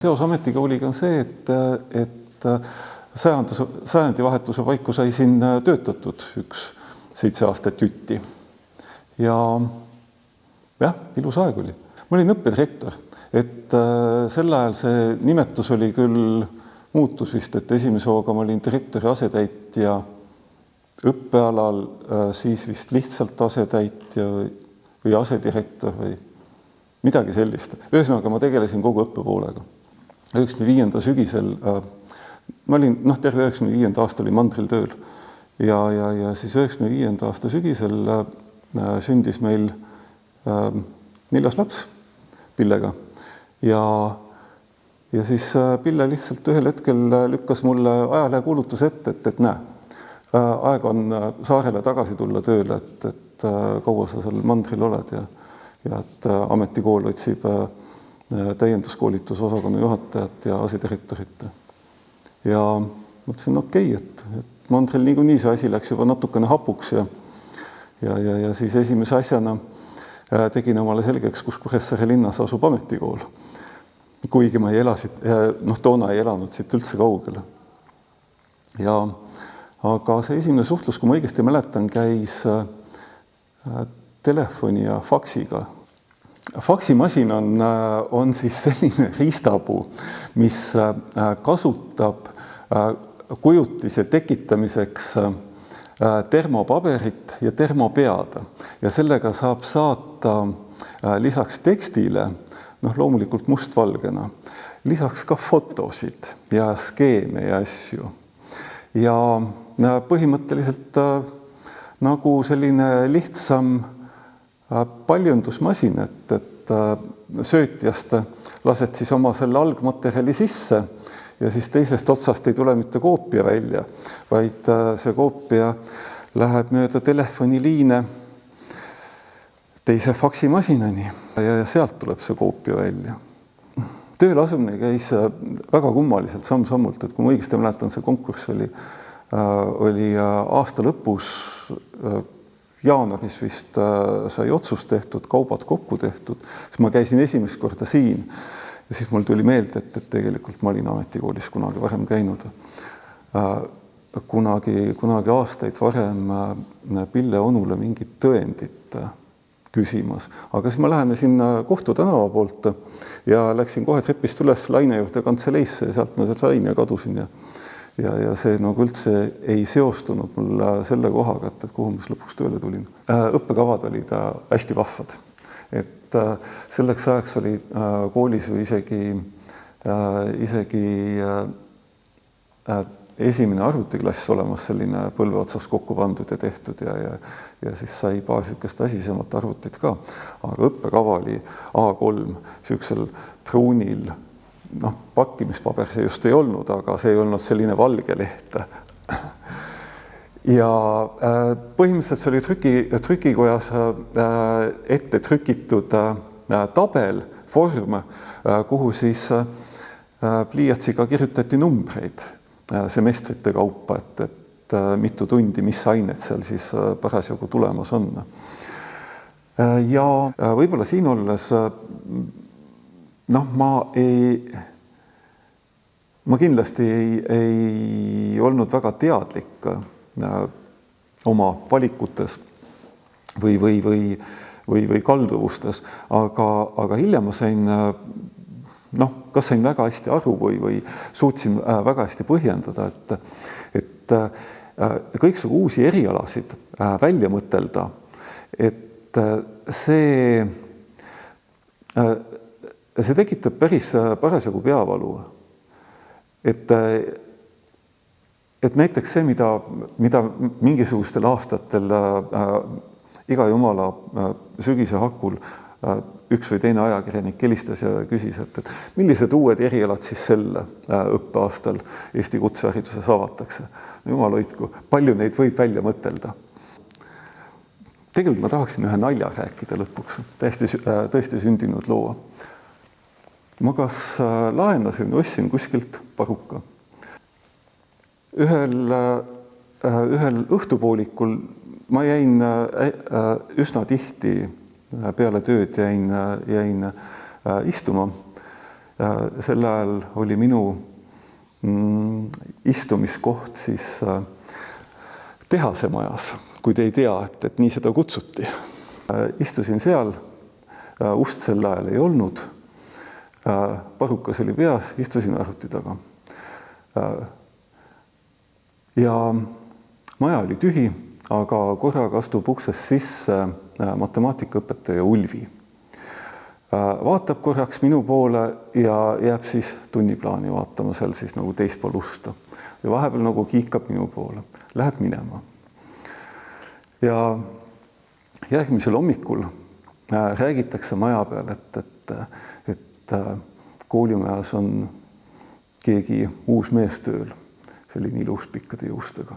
Seos ametikooliga on see, et sajandivahetuse paiku sai siin töötatud üks 7 aastat jutti. Ja jah, ilus aeg oli. Ma olin õppedirektor, et sel ajal see nimetus oli küll muutus vist, et esimese hooga ma olin direktori asetäitja õppealal, siis vist lihtsalt asetäitja või asedirektor või midagi sellist. Ühesõnaga ma tegelesin kogu õppepoolega. 95. sügisel, ma olin, terve 95. aasta oli mandril tööl ja siis 95. aasta sügisel sündis meil 4. laps Pillega ja siis Pille lihtsalt ühel hetkel lükkas mulle ajalehe ette, et näe, aeg on saarele tagasi tulla tööle, et kaua sa seal mandril oled ja et ametikool otsib täienduskoolitusosakonna juhatajat ja asedirektorit. Ja mõtlesin, okei, et mandril niikuinii see asi läks juba natukene hapuks ja siis esimese asjana tegin omale selgeks, kus Kuressaare linnas asub ametikool. Kuigi ma toona ei elanud siit üldse kaugele. Aga see esimene suhtlus, kui ma õigesti mäletan, käis telefoni ja faksiga. Faksimasin on siis selline riistapuu, mis kasutab kujutise tekitamiseks termopaberit ja termopead. Ja sellega saab saata lisaks tekstile, loomulikult mustvalgena, lisaks ka fotosid ja skeeme ja asju. Ja põhimõtteliselt nagu selline lihtsam paljundusmasin, et söötjast lased siis oma selle algmaterjali sisse ja siis teisest otsast ei tule mitte koopia välja, vaid see koopia läheb mööda telefoniliine teise faksimasinani ja sealt tuleb see koopia välja. Tööle asumine käis väga kummaliselt samm-sammult, et kui ma õigesti mäletan, see konkurss oli aasta lõpus, jaanuaris vist sai otsus tehtud, kaubad kokku tehtud, siis ma käisin esimest korda siin ja siis mul tuli meelde, et tegelikult ma olin ametikoolis kunagi varem käinud. Kunagi aastaid varem Pille onule mingit tõendit küsimas, aga siis ma lähenesin Kohtu tänava poolt ja läksin kohe trepist üles Laine juurde kantseleisse ja sealt ma sealt sain ja kadusin ja see üldse ei seostunud mul selle kohaga, et kuhu ma lõpuks tööle tulin. Õppekavad olid hästi vahvad. Et selleks ajaks oli koolis ju isegi esimene arvutiklass olemas selline põlve otsas kokku pandud ja tehtud ja siis sai paar sükest asisemat arvutit ka. Aga õppekava oli A3 süüksel pruunil, pakkimispaber see just ei olnud, aga see ei olnud selline valge leht. Ja põhimõtteliselt see oli trükikojas ette trükitud tabel, vorm, kuhu siis pliiatsiga kirjutati numbreid semestrite kaupa, et mitu tundi, mis ained seal siis parasjagu tulemas on. Ja võib-olla siin olles ma kindlasti ei olnud väga teadlik oma valikutes või kalduvustes, aga hiljem ma sain, kas sain väga hästi aru või suutsin väga hästi põhjendada, et kõiksugu uusi erialasid välja mõtelda, et see tekitab päris parasjagu peavalu. Et näiteks see, mida mingisugustel aastatel iga jumala sügise hakul üks või teine ajakirjanik helistas ja küsis, et millised uued erialad siis sel õppeaastal Eesti kutsehariduses avatakse. Jumal hoidku, palju neid võib välja mõtelda. Tegelikult ma tahaksin ühe nalja rääkida lõpuks, tõesti sündinud loo. Ma kas laenasin, ostsin kuskilt paruka. Ühel õhtupoolikul ma jäin üsna tihti peale tööd jäin istuma sel ajal oli minu istumiskoht siis tehasemajas, kui te ei tea, et nii seda kutsuti. Istusin seal, ust sel ajal ei olnud, parukas oli peas, istusin arvuti taga. Ja maja oli tühi, aga korraga astub uksest sisse matemaatikaõpetaja Ulvi. Vaatab korraks minu poole ja jääb siis tunniplaani vaatama seal siis nagu teispool usta. Ja vahepeal nagu kiikab minu poole, läheb minema. Ja järgmisel hommikul räägitakse maja peal, et koolimajas on keegi uus mees tööl, selline ilus pikkade juustega.